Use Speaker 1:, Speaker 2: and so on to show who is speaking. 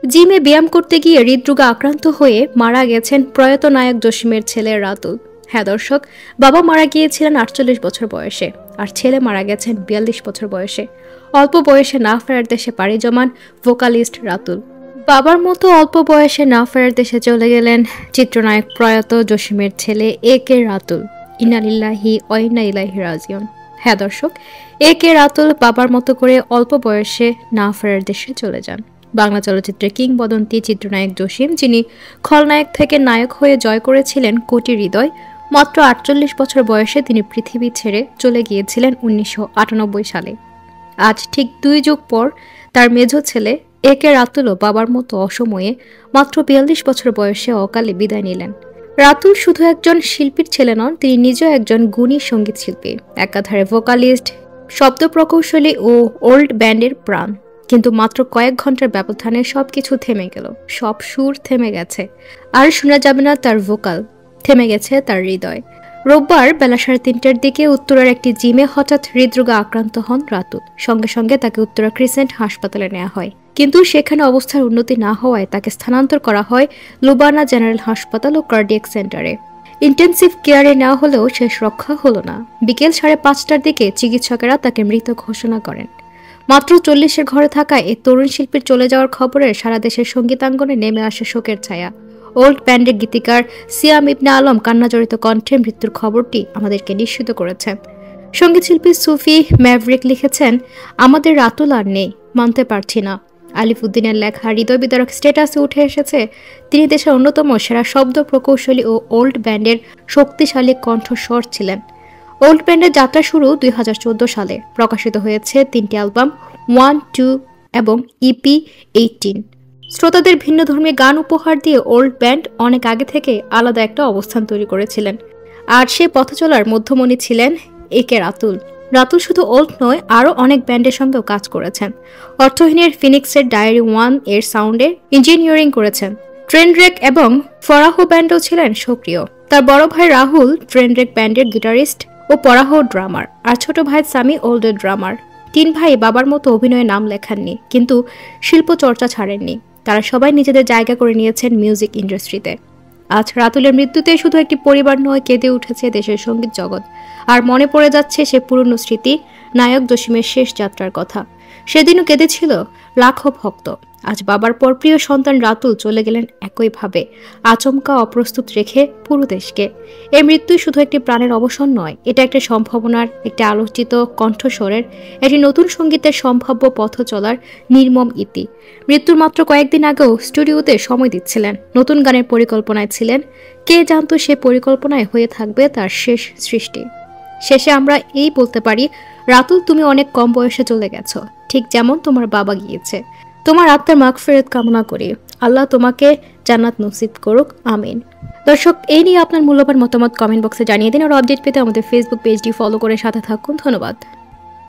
Speaker 1: জিমে ব্যায়াম করতে গিয়ে হৃদরোগে আক্রান্ত হয়ে মারা গেছেন প্রয়াত নায়ক জসিমের ছেলে রাতুল। হ্যাঁ দর্শক, বাবা মারা গিয়েছিলেন ৪৮ বছর বয়সে, আর ছেলে মারা গেছেন ৪২ বছর বয়সে। অল্প বয়সে না ফেরার দেশে পাড়ি জমান ভোকালিস্ট রাতুল। বাবার মতো অল্প বয়সে না ফেরার দেশে চলে গেলেন চিত্রনায়ক প্রয়াত জসিমের ছেলে এ কে রাতুল। ইন্না লিল্লাহি ওয়া ইন্না ইলাইহি রাজিউন। হ্যাঁ দর্শক, এ কে রাতুল বাবার মতো করে অল্প বয়সে না ফেরার দেশে চলে যান। বাংলা চলচ্চিত্রের কিংবদন্তি চিত্রনায়ক জসিম, যিনি খলনায়ক থেকে নায়ক হয়ে জয় করেছিলেন কোটি হৃদয়, মাত্র ৪৮ বছর বয়সে তিনি পৃথিবী ছেড়ে চলে গিয়েছিলেন ১৯৯৮ সালে। আজ ঠিক ২ যুগ পর তার মেঝো ছেলে এ কে রাতুলও বাবার মতো অসময়ে মাত্র ৪২ বছর বয়সে অকালে বিদায় নিলেন। রাতুল শুধু একজন শিল্পীর ছেলে নন, তিনি নিজেও একজন গুণী সঙ্গীত শিল্পী, একাধারে ভোকালিস্ট, শব্দ প্রকৌশলী ও ওল্ড ব্যান্ডের প্রাণ। কিন্তু মাত্র কয়েক ঘন্টার ব্যবধানে সবকিছু থেমে গেল, সব সুর থেমে গেছে, আর শোনা যাবে না তার ভোকাল, থেমে গেছে তার হৃদয়। রোববার বেলা ৩:৩০টার দিকে উত্তরার একটি জিমে হঠাৎ হৃদরোগে আক্রান্ত হন রাতুল। সঙ্গে সঙ্গে তাকে উত্তরা ক্রিসেন্ট হাসপাতালে নেওয়া হয়, কিন্তু সেখানে অবস্থার উন্নতি না হওয়ায় তাকে স্থানান্তর করা হয় লুবানা জেনারেল হাসপাতাল ও কার্ডিয়াক সেন্টারে। ইন্টেন্সিভ কেয়ারে নেওয়া হলেও শেষ রক্ষা হলো না। বিকেল ৫:৩০টার দিকে চিকিৎসকেরা তাকে মৃত ঘোষণা করেন। মাত্র ৪০-এর ঘরে থাকা এই তরুণ শিল্পীর চলে যাওয়ার খবরে সারা দেশের সঙ্গীতাঙ্গনে নেমে আসে শোকের ছায়া। ওল্ড ব্যান্ডের গীতিকার সিয়াম ইবনে আলম কান্নাজড়িত কণ্ঠে মৃত্যুর খবরটি আমাদেরকে নিশ্চিত করেছেন। সঙ্গীতশিল্পী সুফি ম্যাভরিক লিখেছেন, আমাদের রাতুল আর নেই, মানতে পারছি না। আলিফ উদ্দিনের লেখা হৃদয় বিদারক স্ট্যাটাসে উঠে এসেছে, তিনি দেশের অন্যতম সেরা শব্দ প্রকৌশলী ও ওল্ড ব্যান্ডের শক্তিশালী কণ্ঠস্বর ছিলেন। ওল্ড ব্যান্ডের যাত্রা শুরু ২০১৪ সালে। প্রকাশিত হয়েছে ৩টি অ্যালবাম, 1, 2 এবং ইপি 18। শ্রোতাদের ভিন্ন ধর্মী গান উপহার দিয়ে ওল্ড ব্যান্ড অনেক আগে থেকে আলাদা একটা অবস্থান তৈরি করেছিলেন, আর সে পথে চলার মধ্যমণি ছিলেন এ কে রাতুল। রাতুল শুধু ওল্ড নয়, আরও অনেক ব্যান্ডের সঙ্গেও কাজ করেছেন। অর্থহীনের ফিনিক্সের ডায়েরি 1 এর সাউন্ডে ইঞ্জিনিয়ারিং করেছেন। ট্রেনরেক এবং ফরাহ ব্যান্ডও ছিলেন সক্রিয়। তার বড় ভাই রাহুল ট্রেনরেক ব্যান্ডের গিটারিস্ট ও পরাহ ড্রামার, আর ছোট ভাই সামি ওল্ডের ড্রামার। ৩ ভাই বাবার মতো অভিনয়ে নাম লেখাননি, কিন্তু শিল্প চর্চা ছাড়েননি। তারা সবাই নিজেদের জায়গা করে নিয়েছেন মিউজিক ইন্ডাস্ট্রিতে। আজ রাতুলের মৃত্যুতে শুধু একটি পরিবার নয়, কেঁদে উঠেছে দেশের সঙ্গীত জগৎ। আর মনে পড়ে যাচ্ছে সে পুরনো স্মৃতি, নায়ক জসিমের শেষ যাত্রার কথা। সেদিনও কেঁদেছিল লাখো ভক্ত। আজ বাবার পর প্রিয় সন্তান রাতুল চলে গেলেন একইভাবে, আচমকা অপ্রস্তুত রেখে পুরো দেশকে। এই মৃত্যুই শুধু একটি প্রাণের অবসান নয়, এটা একটা সম্ভাবনার, একটি আলোচিত কণ্ঠস্বরের, একটি নতুন সঙ্গীতের সম্ভাব্য পথ চলার নির্মম ইতি। মৃত্যুর মাত্র কয়েকদিন আগেও স্টুডিওতে সময় দিচ্ছিলেন, নতুন গানের পরিকল্পনায় ছিলেন। কে জানতো সে পরিকল্পনায় হয়ে থাকবে তার শেষ সৃষ্টি। শেষে আমরা এই বলতে পারি, রাতুল তুমি অনেক কম বয়সে চলে গেছো, ঠিক যেমন তোমার বাবা গিয়েছে। তোমার আত্মার মাগফিরাত কামনা করি, আল্লাহ তোমাকে জান্নাত নসিব করুক, আমিন। দর্শক, এই নিয়ে আপনার মূল্যবান মতামত কমেন্ট বক্সে জানিয়ে দিন, আর আপডেট পেতে আমাদের ফেসবুক পেজটি ফলো করে সাথে থাকুন। ধন্যবাদ।